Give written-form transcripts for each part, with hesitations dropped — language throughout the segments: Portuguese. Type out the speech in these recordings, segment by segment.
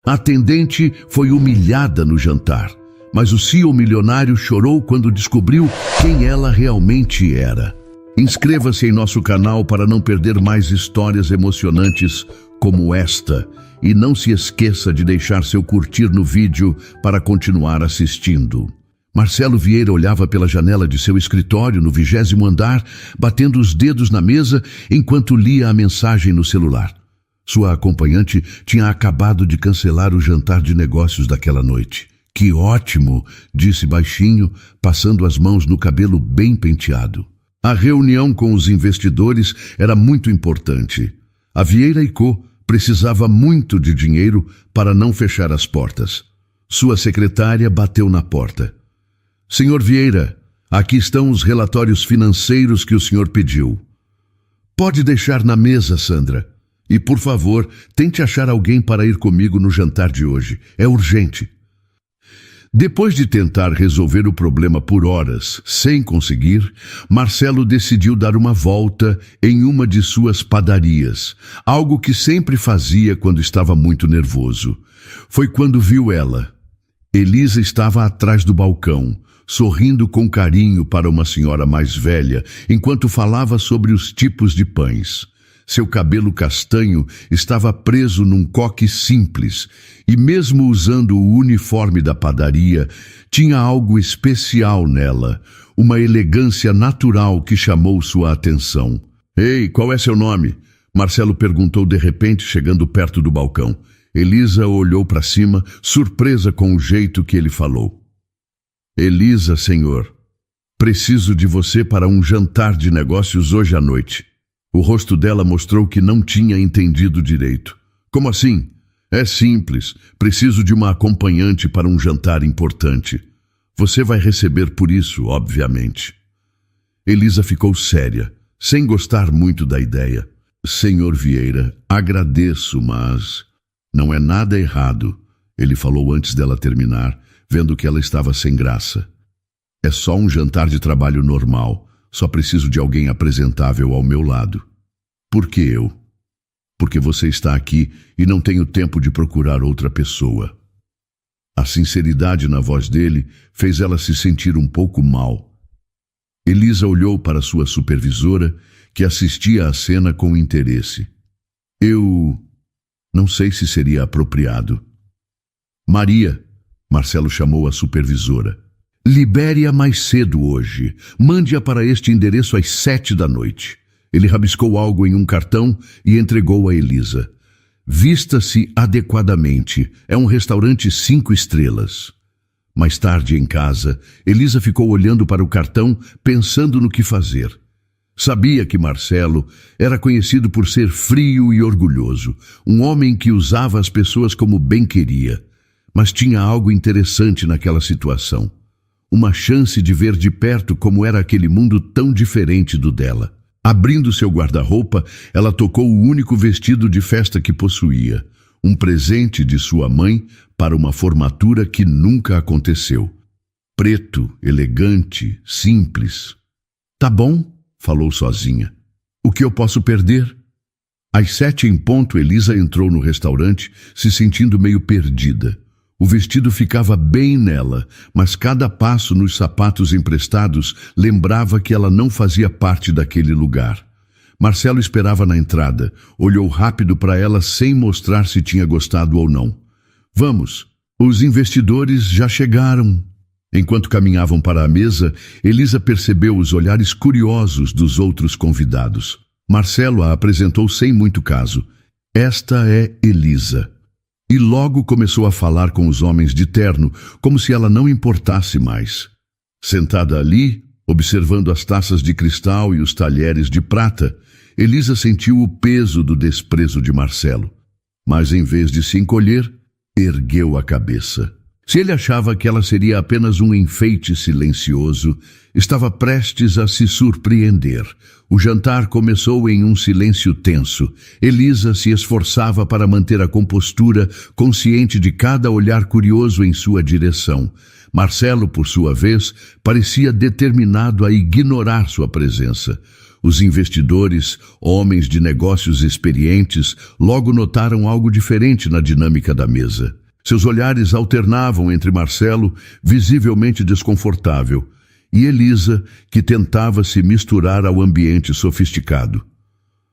A atendente foi humilhada no jantar, mas o CEO milionário chorou quando descobriu quem ela realmente era. Inscreva-se em nosso canal para não perder mais histórias emocionantes como esta. E não se esqueça de deixar seu curtir no vídeo para continuar assistindo. Marcelo Vieira olhava pela janela de seu escritório no 20º andar, batendo os dedos na mesa enquanto lia a mensagem no celular. Sua acompanhante tinha acabado de cancelar o jantar de negócios daquela noite. Que ótimo, disse baixinho, passando as mãos no cabelo bem penteado. A reunião com os investidores era muito importante. A Vieira & Co precisava muito de dinheiro para não fechar as portas. Sua secretária bateu na porta. Senhor Vieira, aqui estão os relatórios financeiros que o senhor pediu. Pode deixar na mesa, Sandra. E, por favor, tente achar alguém para ir comigo no jantar de hoje. É urgente. Depois de tentar resolver o problema por horas, sem conseguir, Marcelo decidiu dar uma volta em uma de suas padarias, algo que sempre fazia quando estava muito nervoso. Foi quando viu ela. Elisa estava atrás do balcão, sorrindo com carinho para uma senhora mais velha, enquanto falava sobre os tipos de pães. Seu cabelo castanho estava preso num coque simples e, mesmo usando o uniforme da padaria, tinha algo especial nela, uma elegância natural que chamou sua atenção. Ei, qual é seu nome? Marcelo perguntou de repente, chegando perto do balcão. Elisa olhou para cima, surpresa com o jeito que ele falou. Elisa, senhor, preciso de você para um jantar de negócios hoje à noite. O rosto dela mostrou que não tinha entendido direito. Como assim? É simples. Preciso de uma acompanhante para um jantar importante. Você vai receber por isso, obviamente. Elisa ficou séria, sem gostar muito da ideia. Senhor Vieira, agradeço, mas não é nada errado, ele falou antes dela terminar, vendo que ela estava sem graça. É só um jantar de trabalho normal. Só preciso de alguém apresentável ao meu lado. Por que eu? Porque você está aqui e não tenho tempo de procurar outra pessoa. A sinceridade na voz dele fez ela se sentir um pouco mal. Elisa olhou para sua supervisora, que assistia à cena com interesse. Eu não sei se seria apropriado. Maria, Marcelo chamou a supervisora. Libere-a mais cedo hoje. Mande-a para este endereço às 7 da noite. Ele rabiscou algo em um cartão e entregou a Elisa. Vista-se adequadamente. É um restaurante 5 estrelas. Mais tarde, em casa, Elisa ficou olhando para o cartão, pensando no que fazer. Sabia que Marcelo era conhecido por ser frio e orgulhoso, um homem que usava as pessoas como bem queria. Mas tinha algo interessante naquela situação. Uma chance de ver de perto como era aquele mundo tão diferente do dela. Abrindo seu guarda-roupa, ela tocou o único vestido de festa que possuía, um presente de sua mãe para uma formatura que nunca aconteceu. Preto, elegante, simples. Tá bom, falou sozinha. O que eu posso perder? Às 7 em ponto, Elisa entrou no restaurante, se sentindo meio perdida. O vestido ficava bem nela, mas cada passo nos sapatos emprestados lembrava que ela não fazia parte daquele lugar. Marcelo esperava na entrada, olhou rápido para ela sem mostrar se tinha gostado ou não. Vamos, os investidores já chegaram. Enquanto caminhavam para a mesa, Elisa percebeu os olhares curiosos dos outros convidados. Marcelo a apresentou sem muito caso. Esta é Elisa. E logo começou a falar com os homens de terno, como se ela não importasse mais. Sentada ali, observando as taças de cristal e os talheres de prata, Elisa sentiu o peso do desprezo de Marcelo. Mas em vez de se encolher, ergueu a cabeça. Se ele achava que ela seria apenas um enfeite silencioso, estava prestes a se surpreender. O jantar começou em um silêncio tenso. Elisa se esforçava para manter a compostura, consciente de cada olhar curioso em sua direção. Marcelo, por sua vez, parecia determinado a ignorar sua presença. Os investidores, homens de negócios experientes, logo notaram algo diferente na dinâmica da mesa. Seus olhares alternavam entre Marcelo, visivelmente desconfortável, e Elisa, que tentava se misturar ao ambiente sofisticado.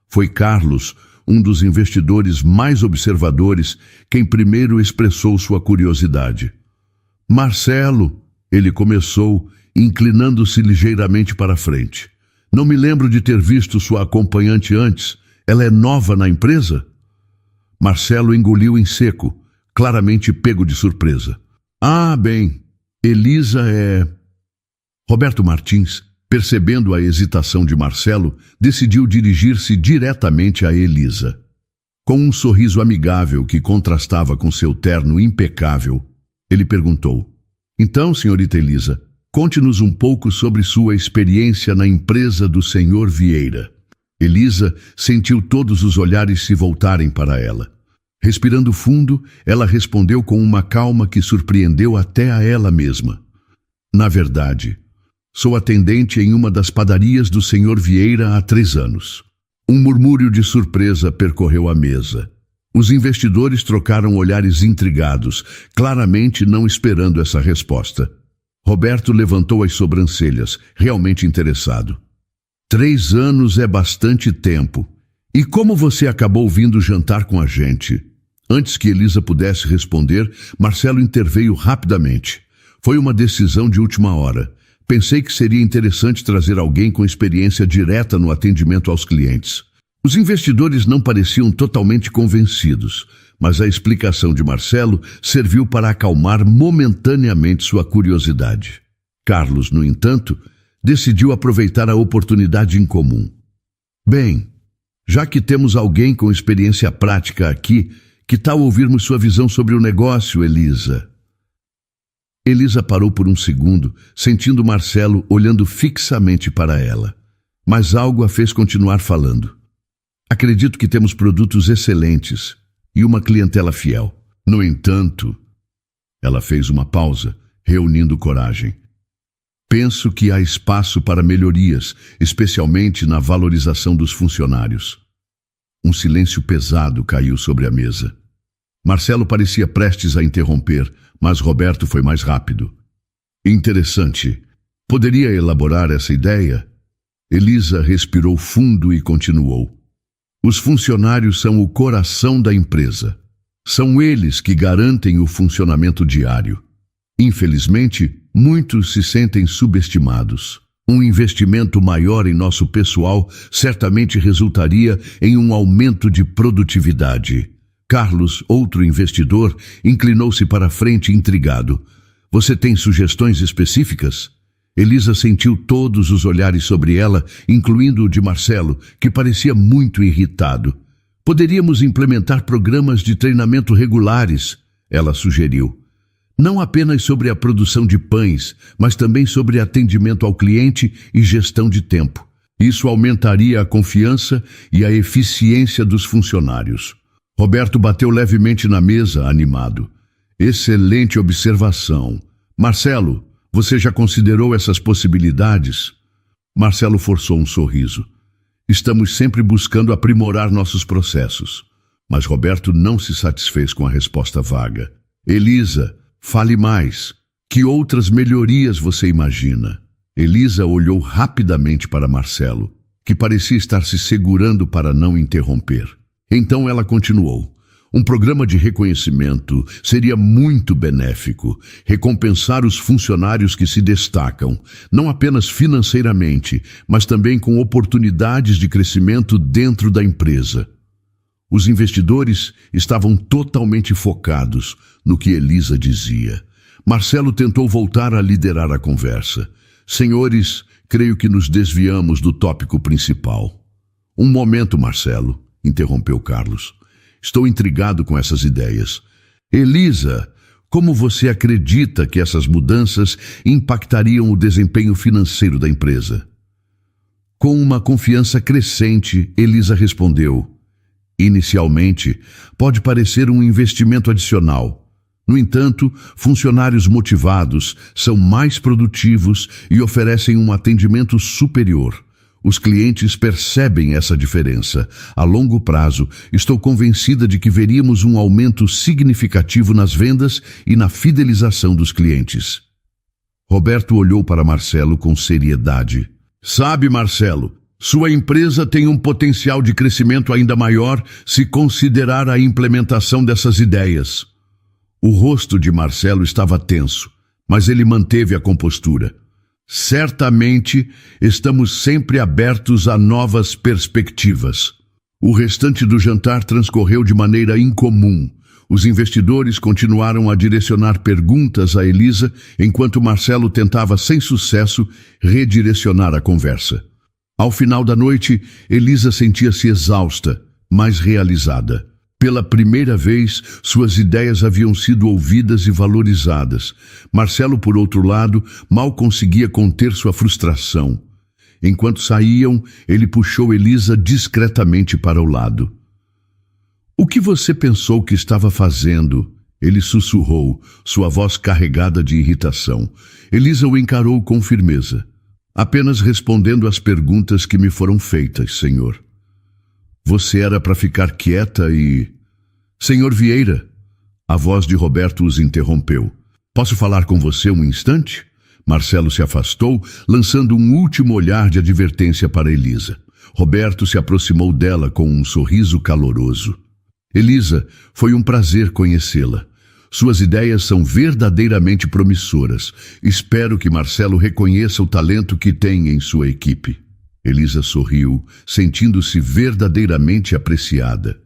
Foi Carlos, um dos investidores mais observadores, quem primeiro expressou sua curiosidade. Marcelo, ele começou, inclinando-se ligeiramente para a frente. Não me lembro de ter visto sua acompanhante antes. Ela é nova na empresa? Marcelo engoliu em seco, claramente pego de surpresa. Ah, bem, Elisa é... Roberto Martins, percebendo a hesitação de Marcelo, decidiu dirigir-se diretamente a Elisa. Com um sorriso amigável que contrastava com seu terno impecável, ele perguntou: Então, senhorita Elisa, conte-nos um pouco sobre sua experiência na empresa do Sr. Vieira. Elisa sentiu todos os olhares se voltarem para ela. Respirando fundo, ela respondeu com uma calma que surpreendeu até a ela mesma. Na verdade, sou atendente em uma das padarias do Sr. Vieira há 3 anos. Um murmúrio de surpresa percorreu a mesa. Os investidores trocaram olhares intrigados, claramente não esperando essa resposta. Roberto levantou as sobrancelhas, realmente interessado. 3 anos é bastante tempo. E como você acabou vindo jantar com a gente? Antes que Elisa pudesse responder, Marcelo interveio rapidamente. Foi uma decisão de última hora. Pensei que seria interessante trazer alguém com experiência direta no atendimento aos clientes. Os investidores não pareciam totalmente convencidos, mas a explicação de Marcelo serviu para acalmar momentaneamente sua curiosidade. Carlos, no entanto, decidiu aproveitar a oportunidade em comum. Bem, já que temos alguém com experiência prática aqui, que tal ouvirmos sua visão sobre o negócio, Elisa? Elisa parou por um segundo, sentindo Marcelo olhando fixamente para ela. Mas algo a fez continuar falando. Acredito que temos produtos excelentes e uma clientela fiel. No entanto, ela fez uma pausa, reunindo coragem. Penso que há espaço para melhorias, especialmente na valorização dos funcionários. Um silêncio pesado caiu sobre a mesa. Marcelo parecia prestes a interromper, mas Roberto foi mais rápido. Interessante. Poderia elaborar essa ideia? Elisa respirou fundo e continuou. Os funcionários são o coração da empresa. São eles que garantem o funcionamento diário. Infelizmente, muitos se sentem subestimados. Um investimento maior em nosso pessoal certamente resultaria em um aumento de produtividade. Carlos, outro investidor, inclinou-se para a frente intrigado. Você tem sugestões específicas? Elisa sentiu todos os olhares sobre ela, incluindo o de Marcelo, que parecia muito irritado. Poderíamos implementar programas de treinamento regulares, ela sugeriu. Não apenas sobre a produção de pães, mas também sobre atendimento ao cliente e gestão de tempo. Isso aumentaria a confiança e a eficiência dos funcionários. Roberto bateu levemente na mesa, animado. Excelente observação. Marcelo, você já considerou essas possibilidades? Marcelo forçou um sorriso. Estamos sempre buscando aprimorar nossos processos. Mas Roberto não se satisfez com a resposta vaga. Elisa, fale mais. Que outras melhorias você imagina? Elisa olhou rapidamente para Marcelo, que parecia estar se segurando para não interromper. Então ela continuou. Um programa de reconhecimento seria muito benéfico. Recompensar os funcionários que se destacam, não apenas financeiramente, mas também com oportunidades de crescimento dentro da empresa. Os investidores estavam totalmente focados no que Elisa dizia. Marcelo tentou voltar a liderar a conversa. Senhores, creio que nos desviamos do tópico principal. Um momento, Marcelo, interrompeu Carlos. Estou intrigado com essas ideias. Elisa, como você acredita que essas mudanças impactariam o desempenho financeiro da empresa? Com uma confiança crescente, Elisa respondeu. Inicialmente, pode parecer um investimento adicional. No entanto, funcionários motivados são mais produtivos e oferecem um atendimento superior, Os clientes percebem essa diferença. A longo prazo, estou convencida de que veríamos um aumento significativo nas vendas e na fidelização dos clientes. Roberto olhou para Marcelo com seriedade. Sabe, Marcelo, sua empresa tem um potencial de crescimento ainda maior se considerar a implementação dessas ideias. O rosto de Marcelo estava tenso, mas ele manteve a compostura. Certamente, estamos sempre abertos a novas perspectivas. O restante do jantar transcorreu de maneira incomum. Os investidores continuaram a direcionar perguntas a Elisa, enquanto Marcelo tentava, sem sucesso, redirecionar a conversa. Ao final da noite, Elisa sentia-se exausta, mas realizada. Pela primeira vez, suas ideias haviam sido ouvidas e valorizadas. Marcelo, por outro lado, mal conseguia conter sua frustração. Enquanto saíam, ele puxou Elisa discretamente para o lado. "O que você pensou que estava fazendo?" Ele sussurrou, sua voz carregada de irritação. Elisa o encarou com firmeza. "Apenas respondendo às perguntas que me foram feitas, senhor." "Você era para ficar quieta e..." "Senhor Vieira," a voz de Roberto os interrompeu. "Posso falar com você um instante?" Marcelo se afastou, lançando um último olhar de advertência para Elisa. Roberto se aproximou dela com um sorriso caloroso. "Elisa, foi um prazer conhecê-la. Suas ideias são verdadeiramente promissoras. Espero que Marcelo reconheça o talento que tem em sua equipe." Elisa sorriu, sentindo-se verdadeiramente apreciada.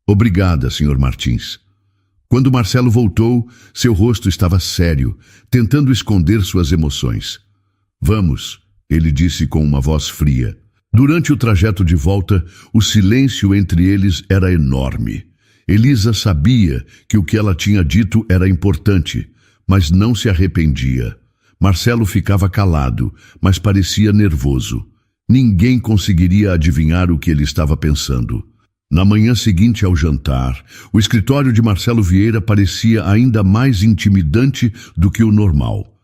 "Obrigada, Sr. Martins." Quando Marcelo voltou, seu rosto estava sério, tentando esconder suas emoções. "Vamos," ele disse com uma voz fria. Durante o trajeto de volta, o silêncio entre eles era enorme. Elisa sabia que o que ela tinha dito era importante, mas não se arrependia. Marcelo ficava calado, mas parecia nervoso. Ninguém conseguiria adivinhar o que ele estava pensando. Na manhã seguinte ao jantar, o escritório de Marcelo Vieira parecia ainda mais intimidante do que o normal.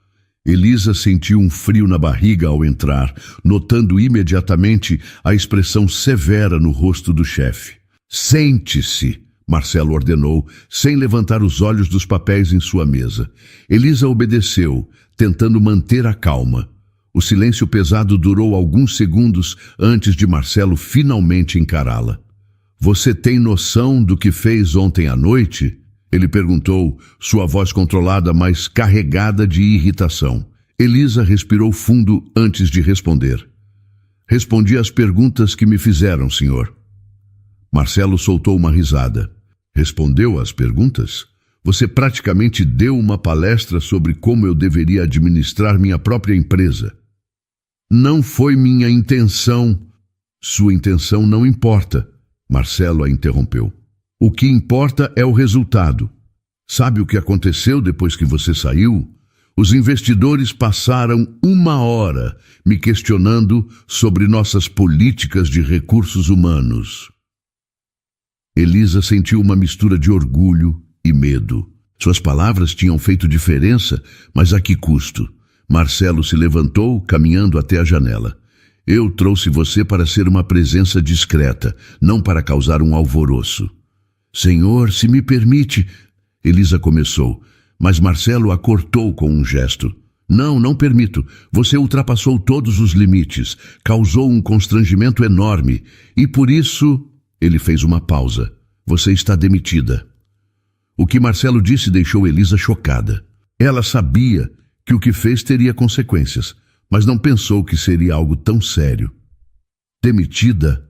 Elisa sentiu um frio na barriga ao entrar, notando imediatamente a expressão severa no rosto do chefe. "Sente-se", Marcelo ordenou, sem levantar os olhos dos papéis em sua mesa. Elisa obedeceu, tentando manter a calma. O silêncio pesado durou alguns segundos antes de Marcelo finalmente encará-la. "Você tem noção do que fez ontem à noite?" Ele perguntou, sua voz controlada, mas carregada de irritação. Elisa respirou fundo antes de responder. "Respondi às perguntas que me fizeram, senhor." Marcelo soltou uma risada. "Respondeu às perguntas? Você praticamente deu uma palestra sobre como eu deveria administrar minha própria empresa." "Não foi minha intenção." "Sua intenção não importa." Marcelo a interrompeu. "O que importa é o resultado. Sabe o que aconteceu depois que você saiu? Os investidores passaram 1 hora me questionando sobre nossas políticas de recursos humanos." Elisa sentiu uma mistura de orgulho e medo. Suas palavras tinham feito diferença, mas a que custo? Marcelo se levantou, caminhando até a janela. "Eu trouxe você para ser uma presença discreta, não para causar um alvoroço." "Senhor, se me permite..." Elisa começou, mas Marcelo a cortou com um gesto. Não permito. Você ultrapassou todos os limites, causou um constrangimento enorme, e por isso..." Ele fez uma pausa. "Você está demitida." O que Marcelo disse deixou Elisa chocada. Ela sabia que o que fez teria consequências, mas não pensou que seria algo tão sério. "Demitida?"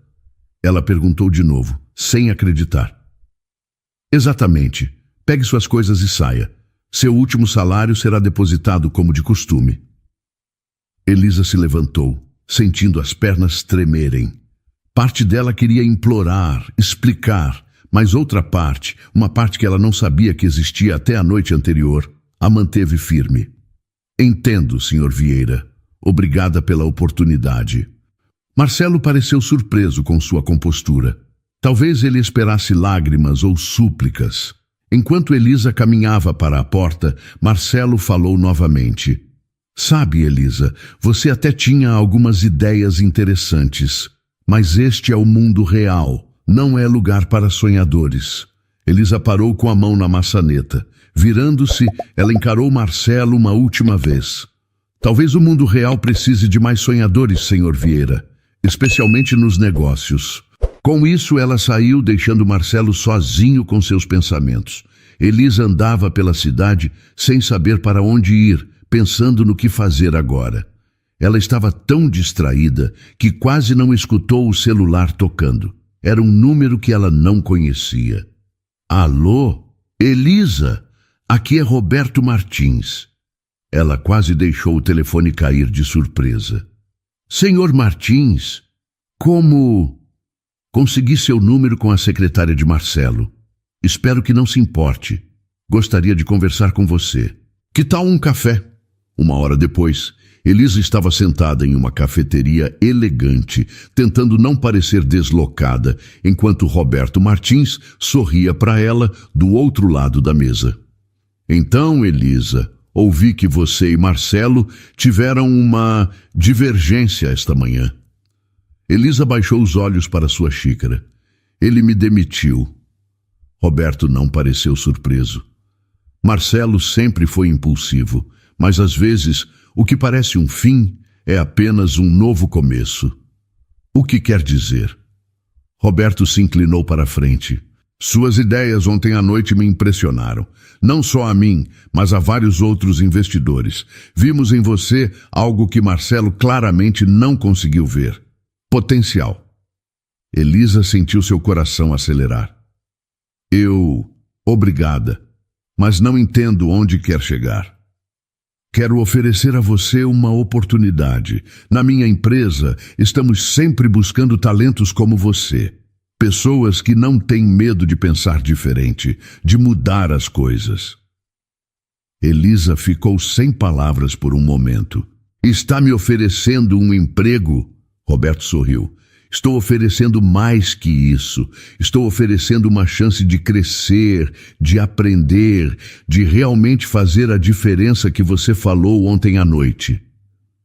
Ela perguntou de novo, sem acreditar. "Exatamente. Pegue suas coisas e saia. Seu último salário será depositado como de costume." Elisa se levantou, sentindo as pernas tremerem. Parte dela queria implorar, explicar, mas outra parte, uma parte que ela não sabia que existia até a noite anterior, a manteve firme. "Entendo, Sr. Vieira. Obrigada pela oportunidade." Marcelo pareceu surpreso com sua compostura. Talvez ele esperasse lágrimas ou súplicas. Enquanto Elisa caminhava para a porta, Marcelo falou novamente. Sabe, Elisa, você até tinha algumas ideias interessantes, mas este é o mundo real, não é lugar para sonhadores. Elisa parou com a mão na maçaneta. Virando-se, ela encarou Marcelo uma última vez. Talvez o mundo real precise de mais sonhadores, Sr. Vieira, especialmente nos negócios. Com isso, ela saiu, deixando Marcelo sozinho com seus pensamentos. Elisa andava pela cidade sem saber para onde ir, pensando no que fazer agora. Ela estava tão distraída que quase não escutou o celular tocando. Era um número que ela não conhecia. Alô? Elisa? Aqui é Roberto Martins. Ela quase deixou o telefone cair de surpresa. Senhor Martins, como... Consegui seu número com a secretária de Marcelo. Espero que não se importe. Gostaria de conversar com você. Que tal um café? Uma hora depois, Elisa estava sentada em uma cafeteria elegante, tentando não parecer deslocada, enquanto Roberto Martins sorria para ela do outro lado da mesa. Então, Elisa, ouvi que você e Marcelo tiveram uma divergência esta manhã. Elisa baixou os olhos para sua xícara. Ele me demitiu. Roberto não pareceu surpreso. Marcelo sempre foi impulsivo, mas às vezes o que parece um fim é apenas um novo começo. O que quer dizer? Roberto se inclinou para a frente. Suas ideias ontem à noite me impressionaram. Não só a mim, mas a vários outros investidores. Vimos em você algo que Marcelo claramente não conseguiu ver. Potencial. Elisa sentiu seu coração acelerar. Obrigada, mas não entendo onde quer chegar. Quero oferecer a você uma oportunidade. Na minha empresa, estamos sempre buscando talentos como você. Pessoas que não têm medo de pensar diferente, de mudar as coisas. Elisa ficou sem palavras por um momento. Está me oferecendo um emprego? Roberto sorriu. Estou oferecendo mais que isso. Estou oferecendo uma chance de crescer, de aprender, de realmente fazer a diferença que você falou ontem à noite.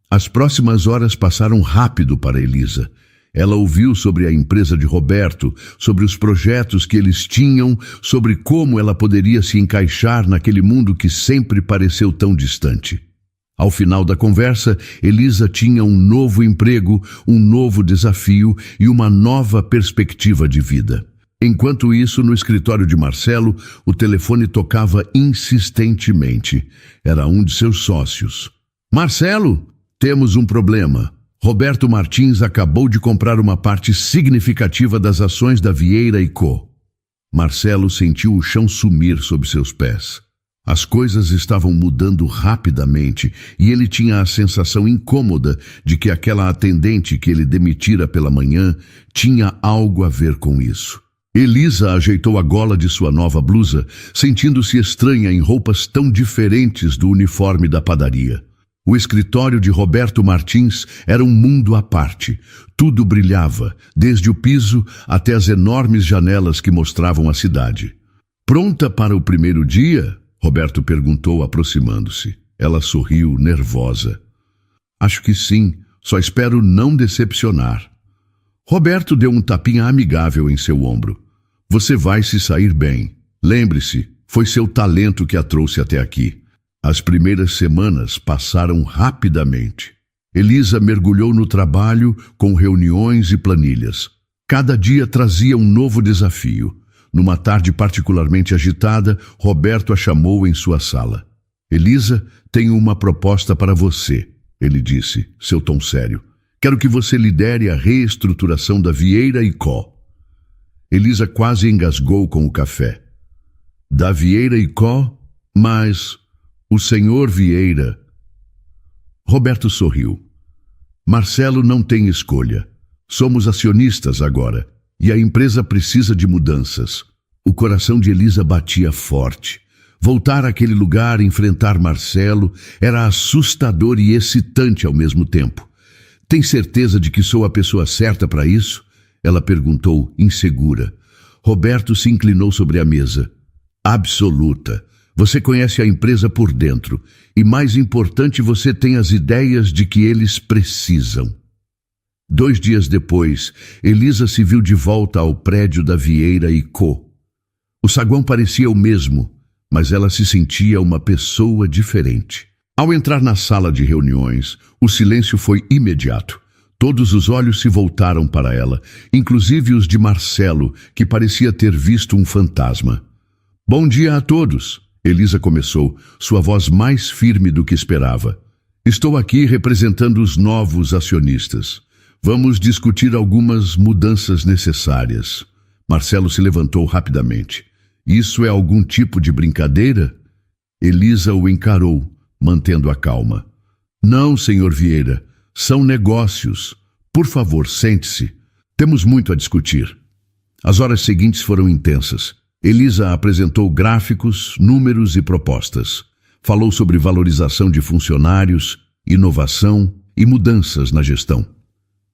As próximas horas passaram rápido para Elisa. Ela ouviu sobre a empresa de Roberto, sobre os projetos que eles tinham, sobre como ela poderia se encaixar naquele mundo que sempre pareceu tão distante. Ao final da conversa, Elisa tinha um novo emprego, um novo desafio e uma nova perspectiva de vida. Enquanto isso, no escritório de Marcelo, o telefone tocava insistentemente. Era um de seus sócios. Marcelo, temos um problema. Roberto Martins acabou de comprar uma parte significativa das ações da Vieira & Co. Marcelo sentiu o chão sumir sob seus pés. As coisas estavam mudando rapidamente e ele tinha a sensação incômoda de que aquela atendente que ele demitira pela manhã tinha algo a ver com isso. Elisa ajeitou a gola de sua nova blusa, sentindo-se estranha em roupas tão diferentes do uniforme da padaria. O escritório de Roberto Martins era um mundo à parte. Tudo brilhava, desde o piso até as enormes janelas que mostravam a cidade. Pronta para o primeiro dia? Roberto perguntou, aproximando-se. Ela sorriu, nervosa. Acho que sim, só espero não decepcionar. Roberto deu um tapinha amigável em seu ombro. Você vai se sair bem. Lembre-se, foi seu talento que a trouxe até aqui. As primeiras semanas passaram rapidamente. Elisa mergulhou no trabalho com reuniões e planilhas. Cada dia trazia um novo desafio. Numa tarde particularmente agitada, Roberto a chamou em sua sala. Elisa, tenho uma proposta para você, ele disse, seu tom sério. Quero que você lidere a reestruturação da Vieira & Co. Elisa quase engasgou com o café. Da Vieira & Co? Mas o senhor Vieira... Roberto sorriu. Marcelo não tem escolha. Somos acionistas agora. E a empresa precisa de mudanças. O coração de Elisa batia forte. Voltar àquele lugar e enfrentar Marcelo era assustador e excitante ao mesmo tempo. Tem certeza de que sou a pessoa certa para isso? Ela perguntou, insegura. Roberto se inclinou sobre a mesa. Absoluta. Você conhece a empresa por dentro e, mais importante, você tem as ideias de que eles precisam. 2 dias depois, Elisa se viu de volta ao prédio da Vieira & Co. O saguão parecia o mesmo, mas ela se sentia uma pessoa diferente. Ao entrar na sala de reuniões, o silêncio foi imediato. Todos os olhos se voltaram para ela, inclusive os de Marcelo, que parecia ter visto um fantasma. Bom dia a todos, Elisa começou, sua voz mais firme do que esperava. Estou aqui representando os novos acionistas. Vamos discutir algumas mudanças necessárias. Marcelo se levantou rapidamente. Isso é algum tipo de brincadeira? Elisa o encarou, mantendo a calma. Não, senhor Vieira. São negócios. Por favor, sente-se. Temos muito a discutir. As horas seguintes foram intensas. Elisa apresentou gráficos, números e propostas. Falou sobre valorização de funcionários, inovação e mudanças na gestão.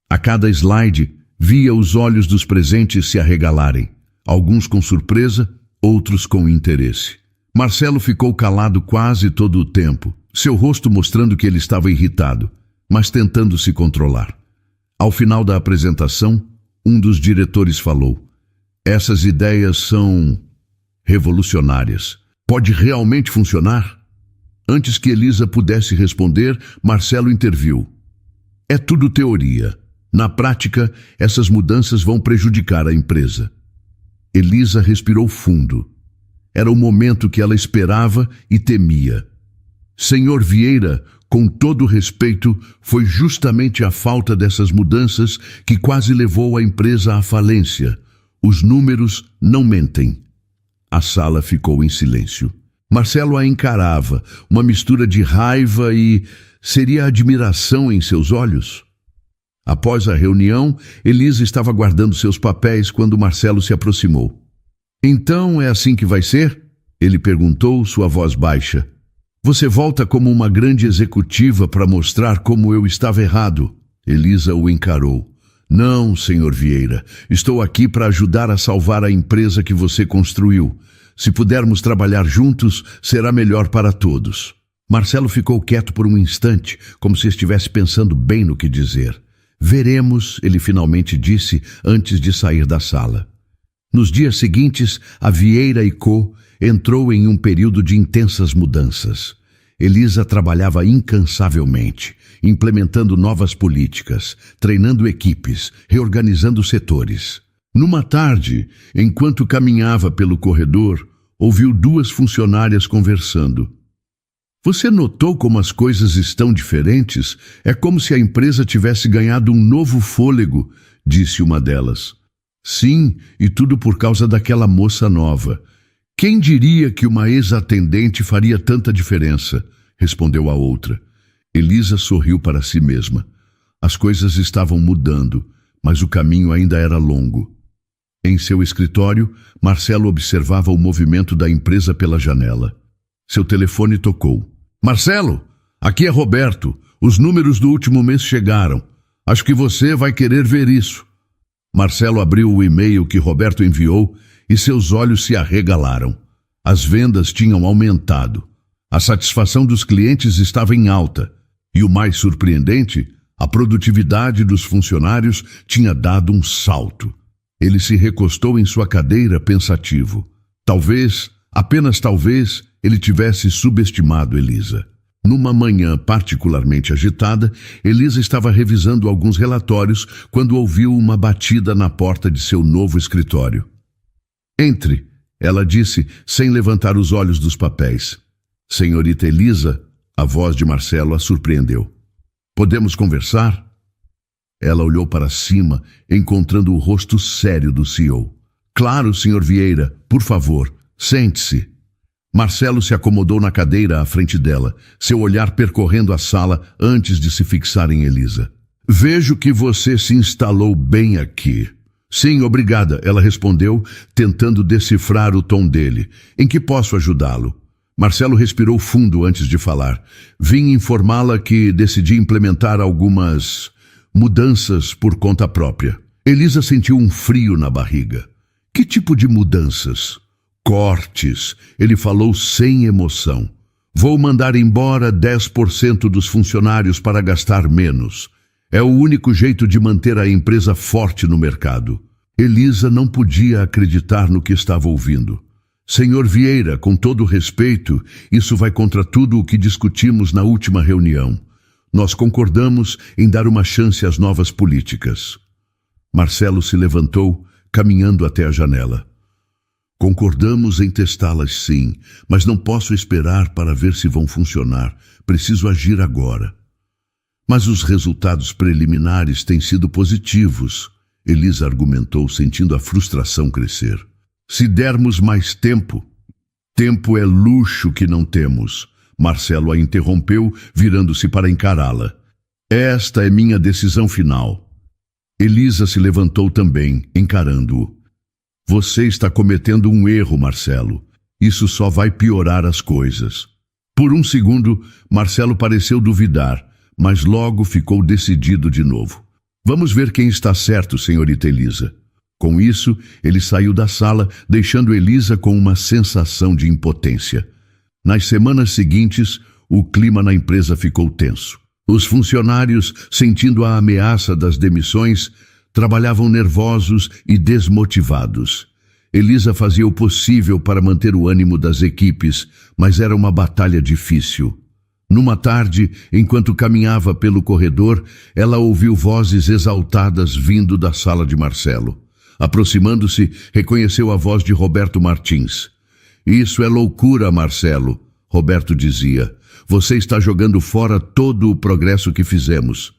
A cada slide, via os olhos dos presentes se arregalarem, alguns com surpresa, outros com interesse. Marcelo ficou calado quase todo o tempo, seu rosto mostrando que ele estava irritado, mas tentando se controlar. Ao final da apresentação, um dos diretores falou: essas ideias são revolucionárias. Pode realmente funcionar? Antes que Elisa pudesse responder, Marcelo interviu. É tudo teoria. Na prática, essas mudanças vão prejudicar a empresa. Elisa respirou fundo. Era o momento que ela esperava e temia. Senhor Vieira, com todo respeito, foi justamente a falta dessas mudanças que quase levou a empresa à falência. Os números não mentem. A sala ficou em silêncio. Marcelo a encarava, uma mistura de raiva e... seria admiração em seus olhos? Após a reunião, Elisa estava guardando seus papéis quando Marcelo se aproximou. Então é assim que vai ser? Ele perguntou, sua voz baixa. Você volta como uma grande executiva para mostrar como eu estava errado. Elisa o encarou. Não, senhor Vieira. Estou aqui para ajudar a salvar a empresa que você construiu. Se pudermos trabalhar juntos, será melhor para todos. Marcelo ficou quieto por um instante, como se estivesse pensando bem no que dizer. Veremos, ele finalmente disse antes de sair da sala. Nos dias seguintes, a Vieira & Co. entrou em um período de intensas mudanças. Elisa trabalhava incansavelmente, implementando novas políticas, treinando equipes, reorganizando setores. Numa tarde, enquanto caminhava pelo corredor, ouviu 2 funcionárias conversando. Você notou como as coisas estão diferentes? É como se a empresa tivesse ganhado um novo fôlego, disse uma delas. Sim, e tudo por causa daquela moça nova. Quem diria que uma ex-atendente faria tanta diferença? Respondeu a outra. Elisa sorriu para si mesma. As coisas estavam mudando, mas o caminho ainda era longo. Em seu escritório, Marcelo observava o movimento da empresa pela janela. Seu telefone tocou. Marcelo, aqui é Roberto. Os números do último mês chegaram. Acho que você vai querer ver isso. Marcelo abriu o e-mail que Roberto enviou e seus olhos se arregalaram. As vendas tinham aumentado. A satisfação dos clientes estava em alta. E o mais surpreendente, a produtividade dos funcionários tinha dado um salto. Ele se recostou em sua cadeira pensativo. Talvez, apenas talvez, ele tivesse subestimado Elisa. Numa manhã particularmente agitada, Elisa estava revisando alguns relatórios quando ouviu uma batida na porta de seu novo escritório. Entre, ela disse, sem levantar os olhos dos papéis. Senhorita Elisa, a voz de Marcelo a surpreendeu. Podemos conversar? Ela olhou para cima, encontrando o rosto sério do CEO. Claro, senhor Vieira, por favor, sente-se. Marcelo se acomodou na cadeira à frente dela, seu olhar percorrendo a sala antes de se fixar em Elisa. Vejo que você se instalou bem aqui. Sim, obrigada, ela respondeu, tentando decifrar o tom dele. Em que posso ajudá-lo? Marcelo respirou fundo antes de falar. Vim informá-la que decidi implementar algumas mudanças por conta própria. Elisa sentiu um frio na barriga. Que tipo de mudanças? Cortes. Ele falou sem emoção. Vou mandar embora 10% dos funcionários para gastar menos. É o único jeito de manter a empresa forte no mercado. Elisa não podia acreditar no que estava ouvindo. Senhor Vieira, com todo respeito, isso vai contra tudo o que discutimos na última reunião. Nós concordamos em dar uma chance às novas políticas. Marcelo se levantou, caminhando até a janela. Concordamos em testá-las sim, mas não posso esperar para ver se vão funcionar. Preciso agir agora. Mas os resultados preliminares têm sido positivos, Elisa argumentou, sentindo a frustração crescer. Se dermos mais tempo... Tempo é luxo que não temos. Marcelo a interrompeu, virando-se para encará-la. Esta é minha decisão final. Elisa se levantou também, encarando-o. Você está cometendo um erro, Marcelo. Isso só vai piorar as coisas. Por um segundo, Marcelo pareceu duvidar, mas logo ficou decidido de novo. Vamos ver quem está certo, senhorita Elisa. Com isso, ele saiu da sala, deixando Elisa com uma sensação de impotência. Nas semanas seguintes, o clima na empresa ficou tenso. Os funcionários, sentindo a ameaça das demissões, trabalhavam nervosos e desmotivados. Elisa fazia o possível para manter o ânimo das equipes, mas era uma batalha difícil. Numa tarde, enquanto caminhava pelo corredor, ela ouviu vozes exaltadas vindo da sala de Marcelo. Aproximando-se, reconheceu a voz de Roberto Martins. Isso é loucura, Marcelo, Roberto dizia. Você está jogando fora todo o progresso que fizemos.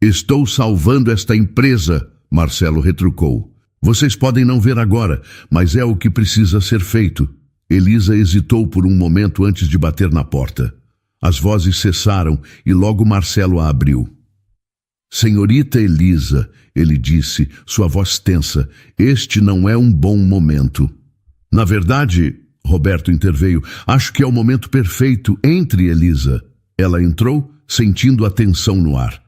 Estou salvando esta empresa, Marcelo retrucou. Vocês podem não ver agora, mas é o que precisa ser feito. Elisa hesitou por um momento antes de bater na porta. As vozes cessaram e logo Marcelo a abriu. Senhorita Elisa, ele disse, sua voz tensa, este não é um bom momento. Na verdade, Roberto interveio, acho que é o momento perfeito. Entre, Elisa. Ela entrou, sentindo a tensão no ar.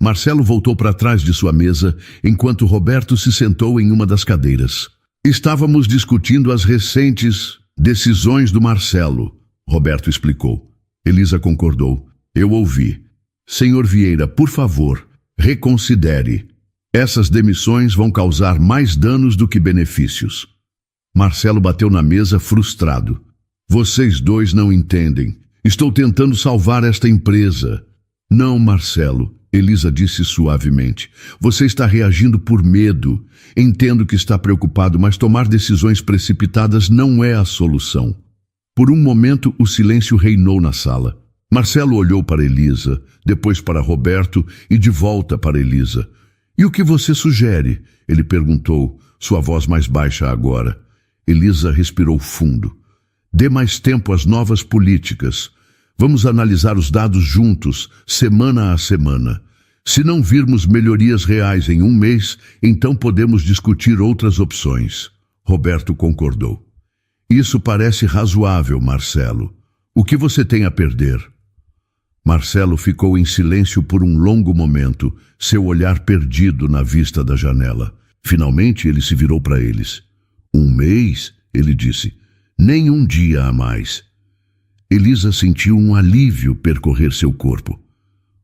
Marcelo voltou para trás de sua mesa, enquanto Roberto se sentou em uma das cadeiras. Estávamos discutindo as recentes decisões do Marcelo, Roberto explicou. Elisa concordou. Eu ouvi. Senhor Vieira, por favor, reconsidere. Essas demissões vão causar mais danos do que benefícios. Marcelo bateu na mesa, frustrado. Vocês dois não entendem. Estou tentando salvar esta empresa. Não, Marcelo, Elisa disse suavemente. Você está reagindo por medo. Entendo que está preocupado, mas tomar decisões precipitadas não é a solução. Por um momento, o silêncio reinou na sala. Marcelo olhou para Elisa, depois para Roberto e de volta para Elisa. E o que você sugere? Ele perguntou, sua voz mais baixa agora. Elisa respirou fundo. Dê mais tempo às novas políticas. Vamos analisar os dados juntos, semana a semana. Se não virmos melhorias reais em um mês, então podemos discutir outras opções. Roberto concordou. Isso parece razoável, Marcelo. O que você tem a perder? Marcelo ficou em silêncio por um longo momento, seu olhar perdido na vista da janela. Finalmente ele se virou para eles. Um mês? Ele disse. Nem um dia a mais. Elisa sentiu um alívio percorrer seu corpo.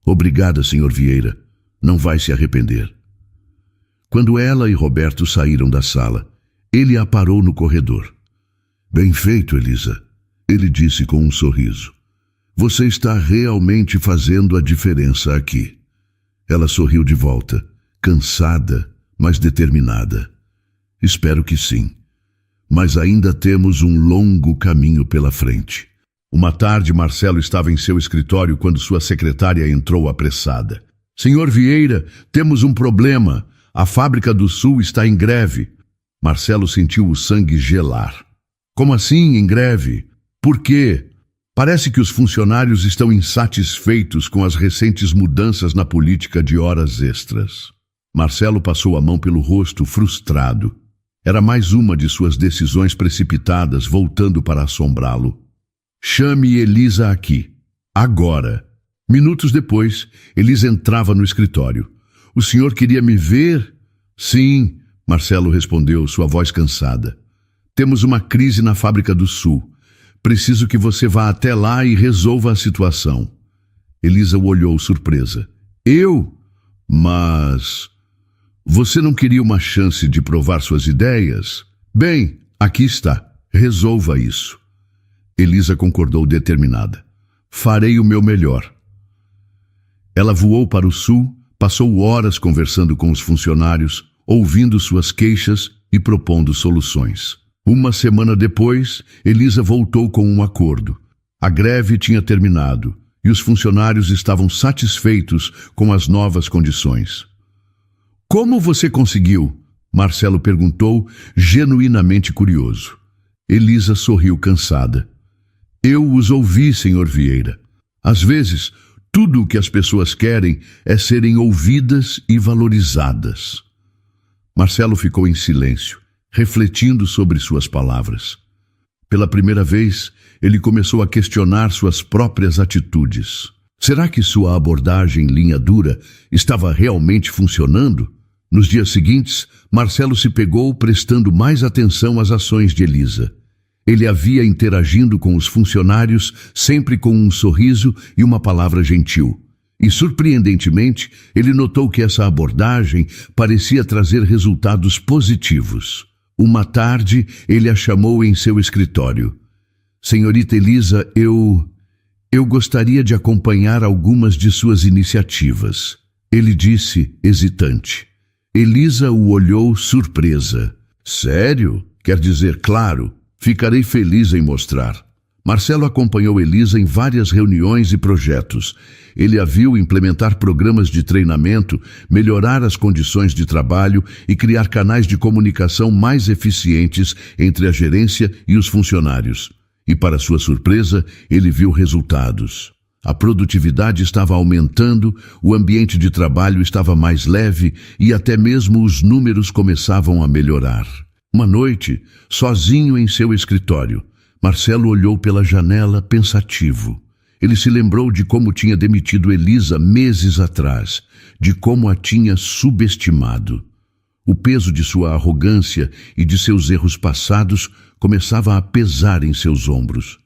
Obrigada, senhor Vieira. Não vai se arrepender. Quando ela e Roberto saíram da sala, ele a parou no corredor. Bem feito, Elisa, ele disse com um sorriso. Você está realmente fazendo a diferença aqui. Ela sorriu de volta, cansada, mas determinada. Espero que sim. Mas ainda temos um longo caminho pela frente. Uma tarde, Marcelo estava em seu escritório quando sua secretária entrou apressada. Senhor Vieira, temos um problema. A fábrica do Sul está em greve. Marcelo sentiu o sangue gelar. Como assim, em greve? Por quê? Parece que os funcionários estão insatisfeitos com as recentes mudanças na política de horas extras. Marcelo passou a mão pelo rosto, frustrado. Era mais uma de suas decisões precipitadas, voltando para assombrá-lo. Chame Elisa aqui. Agora. Minutos depois, Elisa entrava no escritório. O senhor queria me ver? Sim, Marcelo respondeu, sua voz cansada. Temos uma crise na Fábrica do Sul. Preciso que você vá até lá e resolva a situação. Elisa o olhou surpresa. Eu? Mas... Você não queria uma chance de provar suas ideias? Bem, aqui está. Resolva isso. Elisa concordou determinada. Farei o meu melhor. Ela voou para o sul, passou horas conversando com os funcionários, ouvindo suas queixas e propondo soluções. Uma semana depois, Elisa voltou com um acordo. A greve tinha terminado e os funcionários estavam satisfeitos com as novas condições. Como você conseguiu? Marcelo perguntou, genuinamente curioso. Elisa sorriu cansada. Eu os ouvi, Sr. Vieira. Às vezes, tudo o que as pessoas querem é serem ouvidas e valorizadas. Marcelo ficou em silêncio, refletindo sobre suas palavras. Pela primeira vez, ele começou a questionar suas próprias atitudes. Será que sua abordagem linha dura estava realmente funcionando? Nos dias seguintes, Marcelo se pegou prestando mais atenção às ações de Elisa. Ele a via interagindo com os funcionários, sempre com um sorriso e uma palavra gentil. E, surpreendentemente, ele notou que essa abordagem parecia trazer resultados positivos. Uma tarde, ele a chamou em seu escritório. Senhorita Elisa, eu gostaria de acompanhar algumas de suas iniciativas. Ele disse, hesitante. Elisa o olhou surpresa. Sério? Quer dizer, claro. Ficarei feliz em mostrar. Marcelo acompanhou Elisa em várias reuniões e projetos. Ele a viu implementar programas de treinamento, melhorar as condições de trabalho e criar canais de comunicação mais eficientes entre a gerência e os funcionários. E, para sua surpresa, ele viu resultados. A produtividade estava aumentando, o ambiente de trabalho estava mais leve e até mesmo os números começavam a melhorar. Uma noite, sozinho em seu escritório, Marcelo olhou pela janela pensativo. Ele se lembrou de como tinha demitido Elisa meses atrás, de como a tinha subestimado. O peso de sua arrogância e de seus erros passados começava a pesar em seus ombros.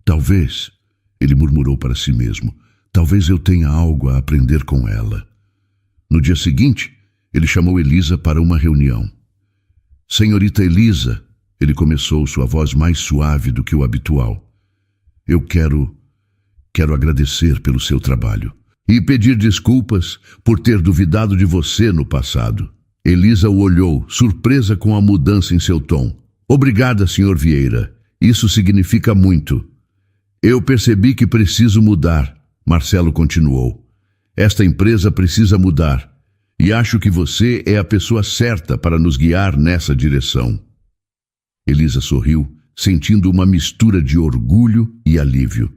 Talvez, ele murmurou para si mesmo, talvez eu tenha algo a aprender com ela. No dia seguinte, ele chamou Elisa para uma reunião. Senhorita Elisa, ele começou, sua voz mais suave do que o habitual. Eu quero agradecer pelo seu trabalho e pedir desculpas por ter duvidado de você no passado. Elisa o olhou, surpresa com a mudança em seu tom. Obrigada, Sr. Vieira. Isso significa muito. Eu percebi que preciso mudar, Marcelo continuou. Esta empresa precisa mudar. E acho que você é a pessoa certa para nos guiar nessa direção. Elisa sorriu, sentindo uma mistura de orgulho e alívio.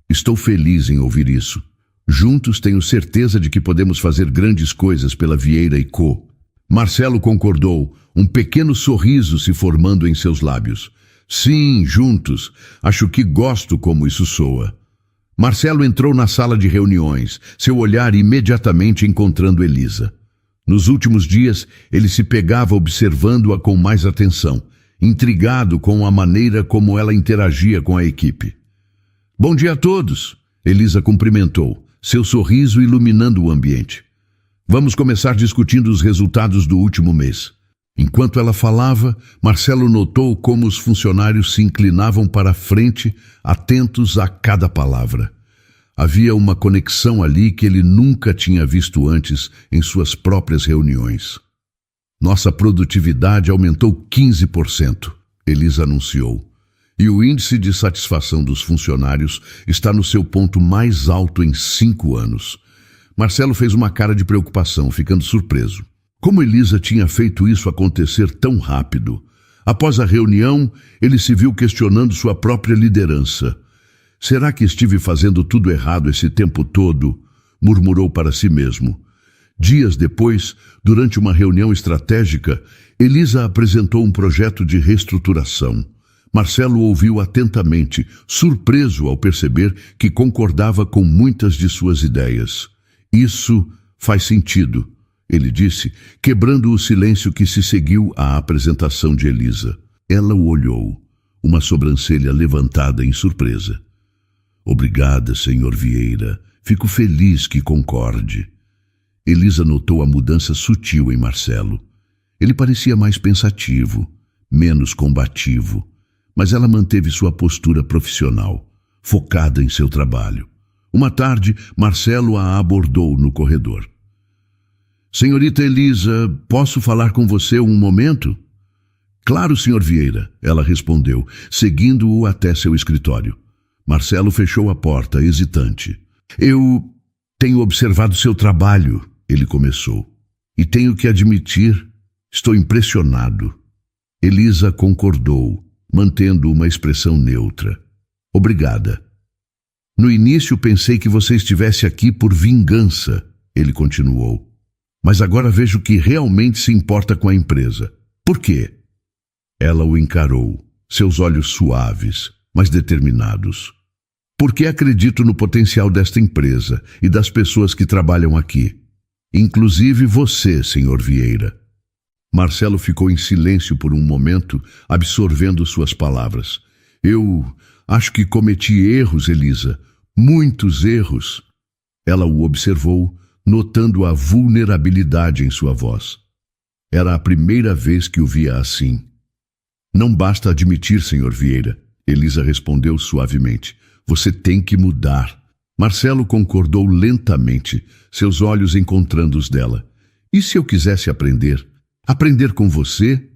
Estou feliz em ouvir isso. Juntos tenho certeza de que podemos fazer grandes coisas pela Vieira & Co. Marcelo concordou, um pequeno sorriso se formando em seus lábios. Sim, juntos. Acho que gosto como isso soa. Marcelo entrou na sala de reuniões, seu olhar imediatamente encontrando Elisa. Nos últimos dias, ele se pegava observando-a com mais atenção, intrigado com a maneira como ela interagia com a equipe. Bom dia a todos, Elisa cumprimentou, seu sorriso iluminando o ambiente. Vamos começar discutindo os resultados do último mês. Enquanto ela falava, Marcelo notou como os funcionários se inclinavam para a frente, atentos a cada palavra. Havia uma conexão ali que ele nunca tinha visto antes em suas próprias reuniões. Nossa produtividade aumentou 15%, Elisa anunciou. E o índice de satisfação dos funcionários está no seu ponto mais alto em 5 anos. Marcelo fez uma cara de preocupação, ficando surpreso. Como Elisa tinha feito isso acontecer tão rápido? Após a reunião, ele se viu questionando sua própria liderança. Será que estive fazendo tudo errado esse tempo todo? Murmurou para si mesmo. Dias depois, durante uma reunião estratégica, Elisa apresentou um projeto de reestruturação. Marcelo ouviu atentamente, surpreso ao perceber que concordava com muitas de suas ideias. Isso faz sentido, ele disse, quebrando o silêncio que se seguiu à apresentação de Elisa. Ela o olhou, uma sobrancelha levantada em surpresa. Obrigada, Sr. Vieira. Fico feliz que concorde. Elisa notou a mudança sutil em Marcelo. Ele parecia mais pensativo, menos combativo, mas ela manteve sua postura profissional, focada em seu trabalho. Uma tarde, Marcelo a abordou no corredor. Senhorita Elisa, posso falar com você um momento? Claro, Sr. Vieira, ela respondeu, seguindo-o até seu escritório. Marcelo fechou a porta, hesitante. Eu tenho observado seu trabalho, ele começou, e tenho que admitir, estou impressionado. Elisa concordou, mantendo uma expressão neutra. Obrigada. No início pensei que você estivesse aqui por vingança, ele continuou. Mas agora vejo que realmente se importa com a empresa. Por quê? Ela o encarou, seus olhos suaves, mas determinados. Porque acredito no potencial desta empresa e das pessoas que trabalham aqui. Inclusive você, Sr. Vieira. Marcelo ficou em silêncio por um momento, absorvendo suas palavras. Eu acho que cometi erros, Elisa. Muitos erros. Ela o observou, notando a vulnerabilidade em sua voz. Era a primeira vez que o via assim. Não basta admitir, Sr. Vieira, Elisa respondeu suavemente. Você tem que mudar. Marcelo concordou lentamente, seus olhos encontrando os dela. E se eu quisesse aprender? Aprender com você?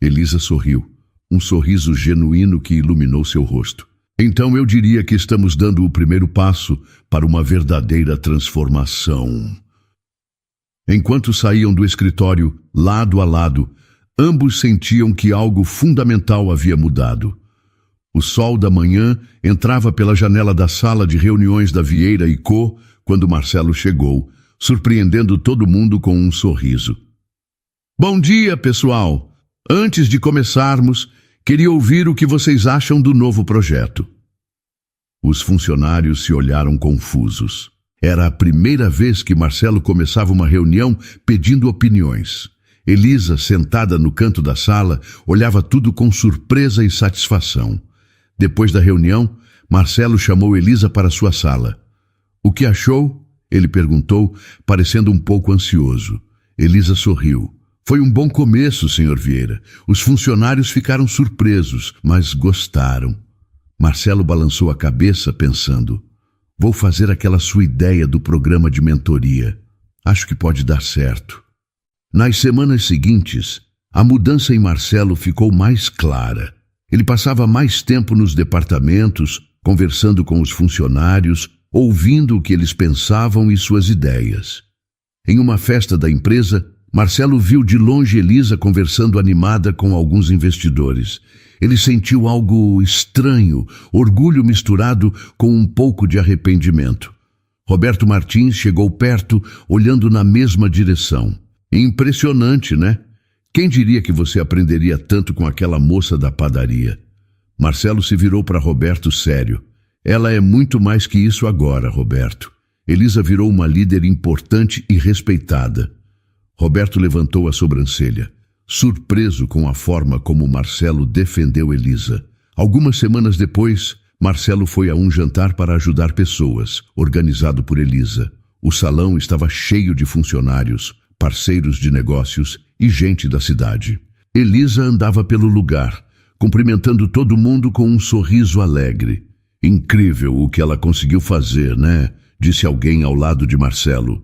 Elisa sorriu, um sorriso genuíno que iluminou seu rosto. Então eu diria que estamos dando o primeiro passo para uma verdadeira transformação. Enquanto saíam do escritório, lado a lado, ambos sentiam que algo fundamental havia mudado. O sol da manhã entrava pela janela da sala de reuniões da Vieira & Co. quando Marcelo chegou, surpreendendo todo mundo com um sorriso. Bom dia, pessoal! Antes de começarmos, queria ouvir o que vocês acham do novo projeto. Os funcionários se olharam confusos. Era a primeira vez que Marcelo começava uma reunião pedindo opiniões. Elisa, sentada no canto da sala, olhava tudo com surpresa e satisfação. Depois da reunião, Marcelo chamou Elisa para sua sala. O que achou? Ele perguntou, parecendo um pouco ansioso. Elisa sorriu. Foi um bom começo, Sr. Vieira. Os funcionários ficaram surpresos, mas gostaram. Marcelo balançou a cabeça, pensando. Vou fazer aquela sua ideia do programa de mentoria. Acho que pode dar certo. Nas semanas seguintes, a mudança em Marcelo ficou mais clara. Ele passava mais tempo nos departamentos, conversando com os funcionários, ouvindo o que eles pensavam e suas ideias. Em uma festa da empresa, Marcelo viu de longe Elisa conversando animada com alguns investidores. Ele sentiu algo estranho, orgulho misturado com um pouco de arrependimento. Roberto Martins chegou perto, olhando na mesma direção. Impressionante, né? Quem diria que você aprenderia tanto com aquela moça da padaria? Marcelo se virou para Roberto sério. Ela é muito mais que isso agora, Roberto. Elisa virou uma líder importante e respeitada. Roberto levantou a sobrancelha, surpreso com a forma como Marcelo defendeu Elisa. Algumas semanas depois, Marcelo foi a um jantar para ajudar pessoas, organizado por Elisa. O salão estava cheio de funcionários, parceiros de negócios e gente da cidade. Elisa andava pelo lugar, cumprimentando todo mundo com um sorriso alegre. Incrível o que ela conseguiu fazer, né? Disse alguém ao lado de Marcelo.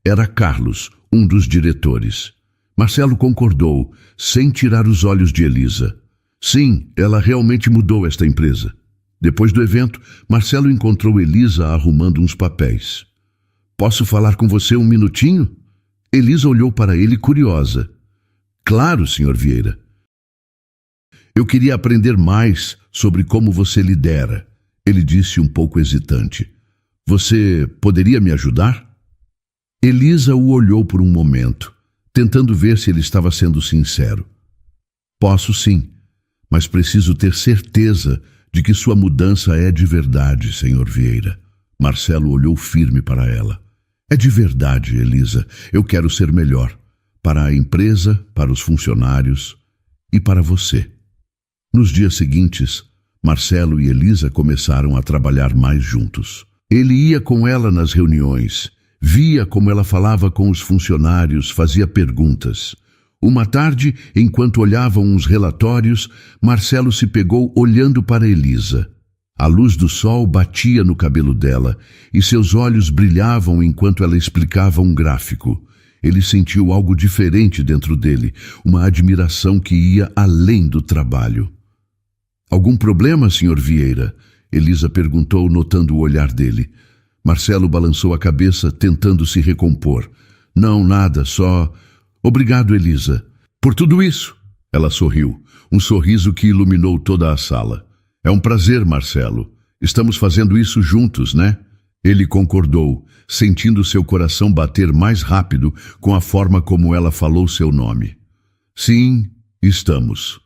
Era Carlos, um dos diretores. Marcelo concordou, sem tirar os olhos de Elisa. Sim, ela realmente mudou esta empresa. Depois do evento, Marcelo encontrou Elisa arrumando uns papéis. Posso falar com você um minutinho? Elisa olhou para ele curiosa. Claro, Sr. Vieira. Eu queria aprender mais sobre como você lidera, ele disse um pouco hesitante. Você poderia me ajudar? Elisa o olhou por um momento, tentando ver se ele estava sendo sincero. Posso sim, mas preciso ter certeza de que sua mudança é de verdade, Sr. Vieira. Marcelo olhou firme para ela. É de verdade, Elisa. Eu quero ser melhor. Para a empresa, para os funcionários e para você. Nos dias seguintes, Marcelo e Elisa começaram a trabalhar mais juntos. Ele ia com ela nas reuniões, via como ela falava com os funcionários, fazia perguntas. Uma tarde, enquanto olhavam uns relatórios, Marcelo se pegou olhando para Elisa. A luz do sol batia no cabelo dela e seus olhos brilhavam enquanto ela explicava um gráfico. Ele sentiu algo diferente dentro dele, uma admiração que ia além do trabalho. "Algum problema, Sr. Vieira?" Elisa perguntou, notando o olhar dele. Marcelo balançou a cabeça, tentando se recompor. "Não, nada, só... Obrigado, Elisa. Por tudo isso." Ela sorriu, um sorriso que iluminou toda a sala. "É um prazer, Marcelo. Estamos fazendo isso juntos, né?" Ele concordou, sentindo seu coração bater mais rápido com a forma como ela falou seu nome. "Sim, estamos."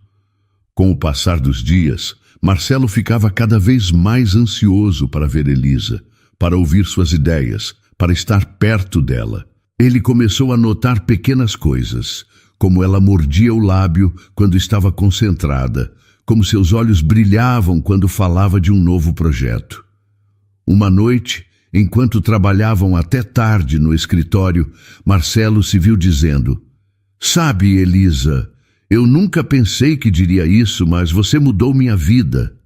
Com o passar dos dias, Marcelo ficava cada vez mais ansioso para ver Elisa, para ouvir suas ideias, para estar perto dela. Ele começou a notar pequenas coisas, como ela mordia o lábio quando estava concentrada, como seus olhos brilhavam quando falava de um novo projeto. Uma noite, enquanto trabalhavam até tarde no escritório, Marcelo se viu dizendo: "Sabe, Elisa, eu nunca pensei que diria isso, mas você mudou minha vida."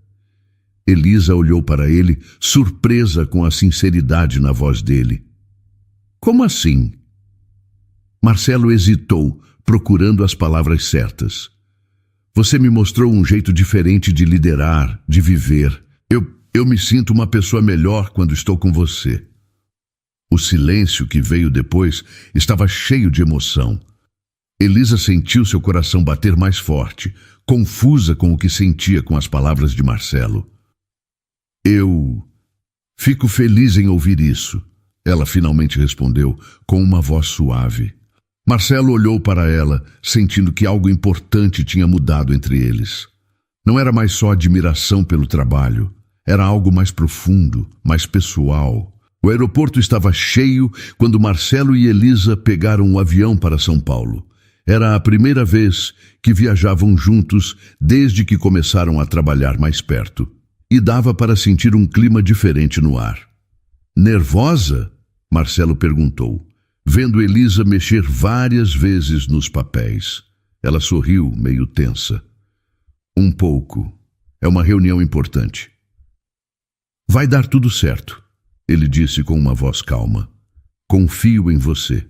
Elisa olhou para ele, surpresa com a sinceridade na voz dele. "Como assim?" Marcelo hesitou, procurando as palavras certas. "Você me mostrou um jeito diferente de liderar, de viver. Eu me sinto uma pessoa melhor quando estou com você." O silêncio que veio depois estava cheio de emoção. Elisa sentiu seu coração bater mais forte, confusa com o que sentia com as palavras de Marcelo. "Eu fico feliz em ouvir isso," ela finalmente respondeu, com uma voz suave. Marcelo olhou para ela, sentindo que algo importante tinha mudado entre eles. Não era mais só admiração pelo trabalho, era algo mais profundo, mais pessoal. O aeroporto estava cheio quando Marcelo e Elisa pegaram o avião para São Paulo. Era a primeira vez que viajavam juntos desde que começaram a trabalhar mais perto. E dava para sentir um clima diferente no ar. "Nervosa?" Marcelo perguntou, vendo Elisa mexer várias vezes nos papéis. Ela sorriu, meio tensa. "Um pouco. É uma reunião importante." "Vai dar tudo certo," ele disse com uma voz calma. "Confio em você."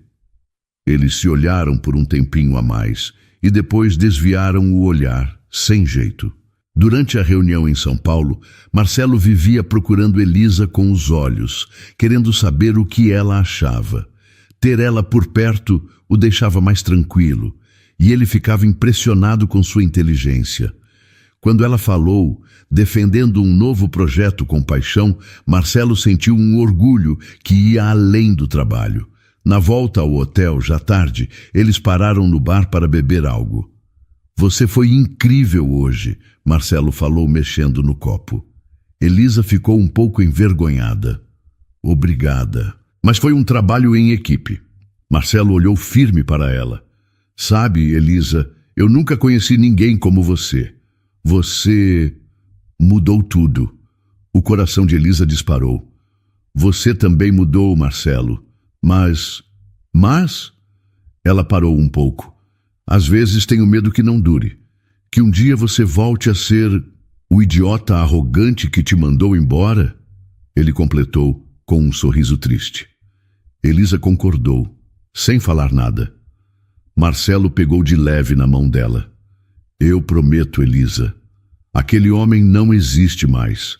Eles se olharam por um tempinho a mais e depois desviaram o olhar, sem jeito. Durante a reunião em São Paulo, Marcelo vivia procurando Elisa com os olhos, querendo saber o que ela achava. Ter ela por perto o deixava mais tranquilo, e ele ficava impressionado com sua inteligência. Quando ela falou, defendendo um novo projeto com paixão, Marcelo sentiu um orgulho que ia além do trabalho. Na volta ao hotel, já tarde, eles pararam no bar para beber algo. "Você foi incrível hoje," Marcelo falou mexendo no copo. Elisa ficou um pouco envergonhada. "Obrigada. Mas foi um trabalho em equipe." Marcelo olhou firme para ela. "Sabe, Elisa, eu nunca conheci ninguém como você. Você mudou tudo." O coração de Elisa disparou. "Você também mudou, Marcelo. Mas... Ela parou um pouco. "Às vezes tenho medo que não dure. Que um dia você volte a ser o idiota arrogante que te mandou embora?" Ele completou com um sorriso triste. Elisa concordou, sem falar nada. Marcelo pegou de leve na mão dela. "Eu prometo, Elisa. Aquele homem não existe mais."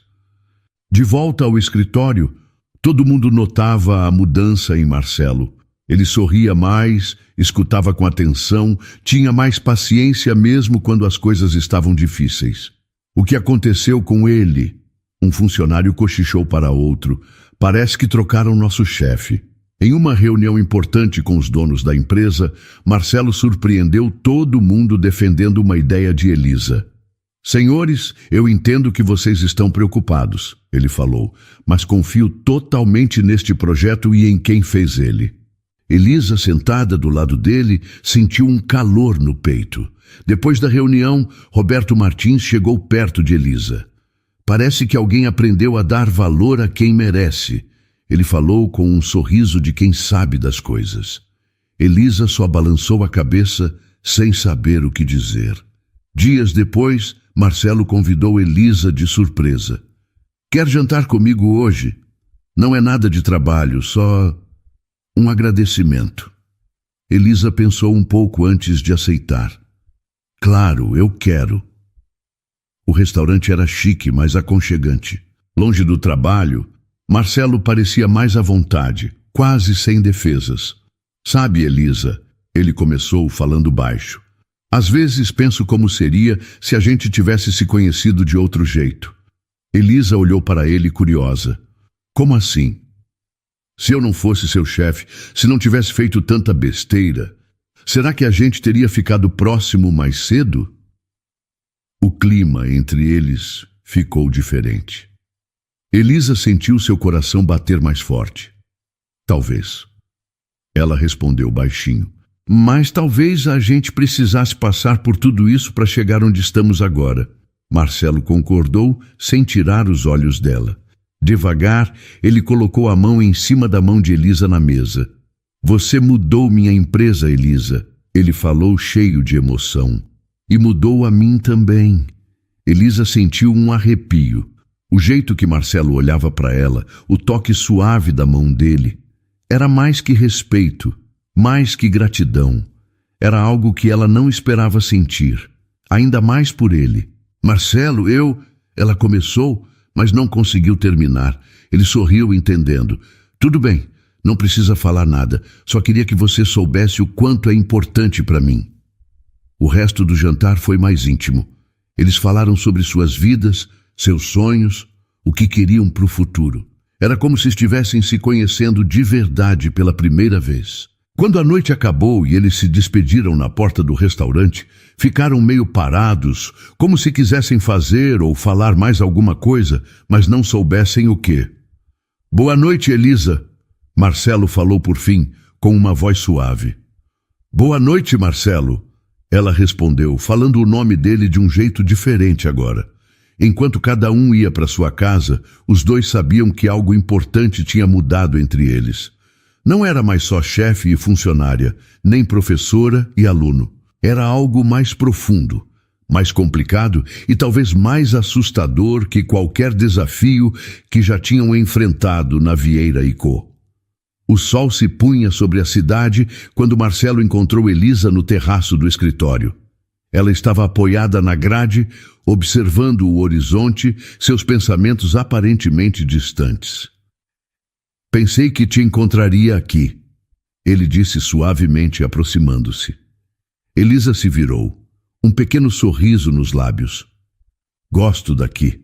De volta ao escritório, todo mundo notava a mudança em Marcelo. Ele sorria mais, escutava com atenção, tinha mais paciência mesmo quando as coisas estavam difíceis. "O que aconteceu com ele?" Um funcionário cochichou para outro. "Parece que trocaram nosso chefe." Em uma reunião importante com os donos da empresa, Marcelo surpreendeu todo mundo defendendo uma ideia de Elisa. "Senhores, eu entendo que vocês estão preocupados," ele falou, "mas confio totalmente neste projeto e em quem fez ele." Elisa, sentada do lado dele, sentiu um calor no peito. Depois da reunião, Roberto Martins chegou perto de Elisa. Parece que alguém aprendeu a dar valor a quem merece. Ele falou com um sorriso de quem sabe das coisas. Elisa só balançou a cabeça sem saber o que dizer. Dias depois, Marcelo convidou Elisa de surpresa. Quer jantar comigo hoje? Não é nada de trabalho, só um agradecimento. Elisa pensou um pouco antes de aceitar. Claro, eu quero. O restaurante era chique, mas aconchegante. Longe do trabalho, Marcelo parecia mais à vontade, quase sem defesas. Sabe, Elisa, ele começou falando baixo. Às vezes penso como seria se a gente tivesse se conhecido de outro jeito. Elisa olhou para ele curiosa. Como assim? Se eu não fosse seu chefe, se não tivesse feito tanta besteira, será que a gente teria ficado próximo mais cedo? O clima entre eles ficou diferente. Elisa sentiu seu coração bater mais forte. Talvez. Ela respondeu baixinho. Mas talvez a gente precisasse passar por tudo isso para chegar onde estamos agora. Marcelo concordou, sem tirar os olhos dela. Devagar, ele colocou a mão em cima da mão de Elisa na mesa. Você mudou minha empresa, Elisa. Ele falou cheio de emoção. E mudou a mim também. Elisa sentiu um arrepio. O jeito que Marcelo olhava para ela, o toque suave da mão dele, era mais que respeito, mais que gratidão. Era algo que ela não esperava sentir, ainda mais por ele. Marcelo, Ela começou, mas não conseguiu terminar. Ele sorriu, entendendo. Tudo bem, não precisa falar nada. Só queria que você soubesse o quanto é importante para mim. O resto do jantar foi mais íntimo. Eles falaram sobre suas vidas, seus sonhos, o que queriam para o futuro. Era como se estivessem se conhecendo de verdade pela primeira vez. Quando a noite acabou e eles se despediram na porta do restaurante, ficaram meio parados, como se quisessem fazer ou falar mais alguma coisa, mas não soubessem o quê. Boa noite, Elisa. Marcelo falou por fim, com uma voz suave. Boa noite, Marcelo. Ela respondeu, falando o nome dele de um jeito diferente agora. Enquanto cada um ia para sua casa, os dois sabiam que algo importante tinha mudado entre eles. Não era mais só chefe e funcionária, nem professora e aluno. Era algo mais profundo, mais complicado e talvez mais assustador que qualquer desafio que já tinham enfrentado na Vieira & Co. O sol se punha sobre a cidade quando Marcelo encontrou Elisa no terraço do escritório. Ela estava apoiada na grade, observando o horizonte, seus pensamentos aparentemente distantes. Pensei que te encontraria aqui, ele disse suavemente, aproximando-se. Elisa se virou, um pequeno sorriso nos lábios. Gosto daqui.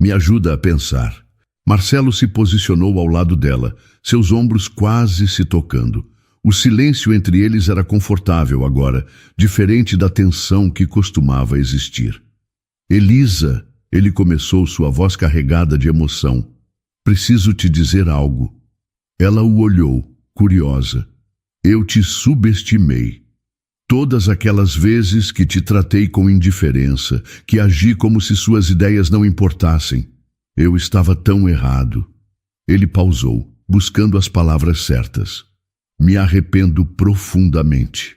Me ajuda a pensar. Marcelo se posicionou ao lado dela, seus ombros quase se tocando. O silêncio entre eles era confortável agora, diferente da tensão que costumava existir. Elisa, ele começou, sua voz carregada de emoção. Preciso te dizer algo. Ela o olhou, curiosa. Eu te subestimei. Todas aquelas vezes que te tratei com indiferença, que agi como se suas ideias não importassem. Eu estava tão errado. Ele pausou, buscando as palavras certas. Me arrependo profundamente.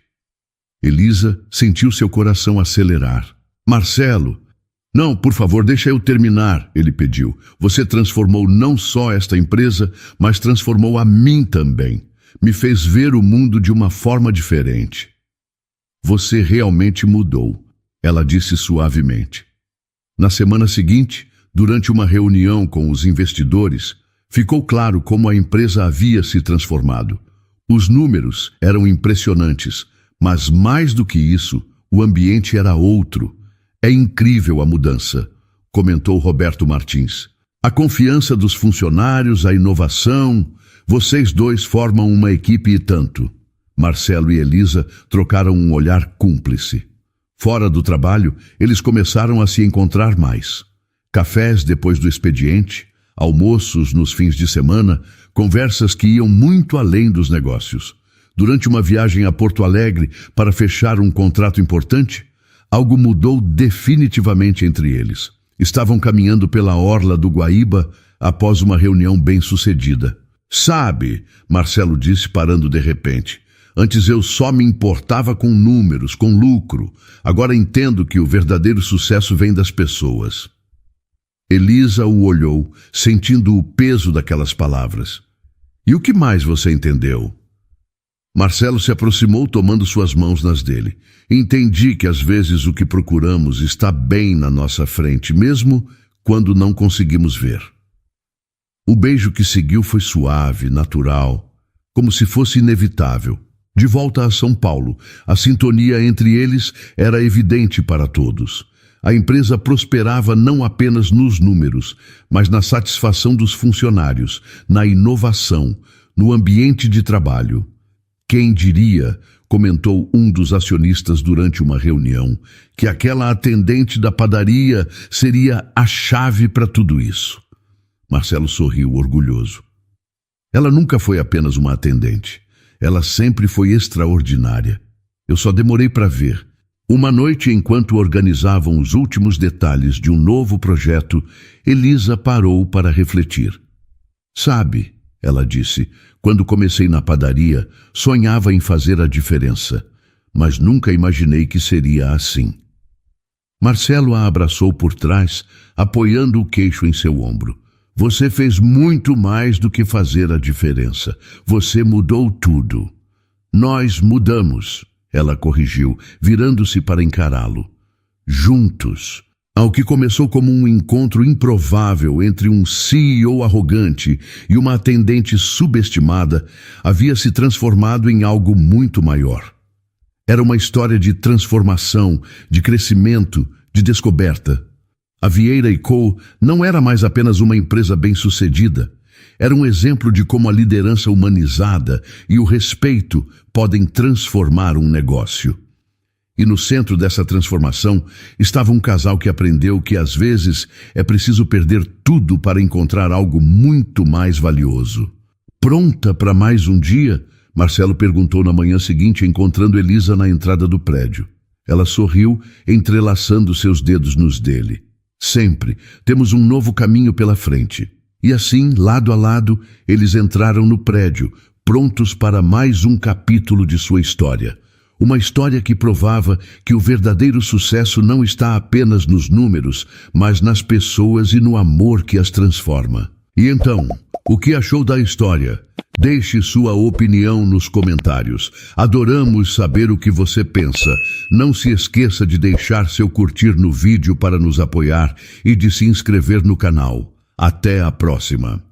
Elisa sentiu seu coração acelerar. Marcelo! Não, por favor, deixa eu terminar, ele pediu. Você transformou não só esta empresa, mas transformou a mim também. Me fez ver o mundo de uma forma diferente. Você realmente mudou, ela disse suavemente. Na semana seguinte, durante uma reunião com os investidores, ficou claro como a empresa havia se transformado. Os números eram impressionantes, mas mais do que isso, o ambiente era outro. É incrível a mudança, comentou Roberto Martins. A confiança dos funcionários, a inovação, vocês dois formam uma equipe e tanto. Marcelo e Elisa trocaram um olhar cúmplice. Fora do trabalho, eles começaram a se encontrar mais. Cafés depois do expediente, almoços nos fins de semana, conversas que iam muito além dos negócios. Durante uma viagem a Porto Alegre para fechar um contrato importante, algo mudou definitivamente entre eles. Estavam caminhando pela orla do Guaíba após uma reunião bem-sucedida. Sabe, Marcelo disse parando de repente, antes eu só me importava com números, com lucro. Agora entendo que o verdadeiro sucesso vem das pessoas. Elisa o olhou, sentindo o peso daquelas palavras. E o que mais você entendeu? Marcelo se aproximou tomando suas mãos nas dele. Entendi que às vezes o que procuramos está bem na nossa frente, mesmo quando não conseguimos ver. O beijo que seguiu foi suave, natural, como se fosse inevitável. De volta a São Paulo, a sintonia entre eles era evidente para todos. A empresa prosperava não apenas nos números, mas na satisfação dos funcionários, na inovação, no ambiente de trabalho. Quem diria, comentou um dos acionistas durante uma reunião, que aquela atendente da padaria seria a chave para tudo isso. Marcelo sorriu, orgulhoso. Ela nunca foi apenas uma atendente. Ela sempre foi extraordinária. Eu só demorei para ver. Uma noite, enquanto organizavam os últimos detalhes de um novo projeto, Elisa parou para refletir. Sabe, ela disse, quando comecei na padaria, sonhava em fazer a diferença, mas nunca imaginei que seria assim. Marcelo a abraçou por trás, apoiando o queixo em seu ombro. Você fez muito mais do que fazer a diferença. Você mudou tudo. Nós mudamos, ela corrigiu, virando-se para encará-lo. Juntos. Ao que começou como um encontro improvável entre um CEO arrogante e uma atendente subestimada, havia se transformado em algo muito maior. Era uma história de transformação, de crescimento, de descoberta. A Vieira & Co. não era mais apenas uma empresa bem-sucedida. Era um exemplo de como a liderança humanizada e o respeito podem transformar um negócio. E no centro dessa transformação estava um casal que aprendeu que às vezes é preciso perder tudo para encontrar algo muito mais valioso. Pronta para mais um dia? Marcelo perguntou na manhã seguinte, encontrando Elisa na entrada do prédio. Ela sorriu, entrelaçando seus dedos nos dele. Sempre temos um novo caminho pela frente. E assim, lado a lado, eles entraram no prédio, prontos para mais um capítulo de sua história. Uma história que provava que o verdadeiro sucesso não está apenas nos números, mas nas pessoas e no amor que as transforma. E então, o que achou da história? Deixe sua opinião nos comentários. Adoramos saber o que você pensa. Não se esqueça de deixar seu curtir no vídeo para nos apoiar e de se inscrever no canal. Até a próxima!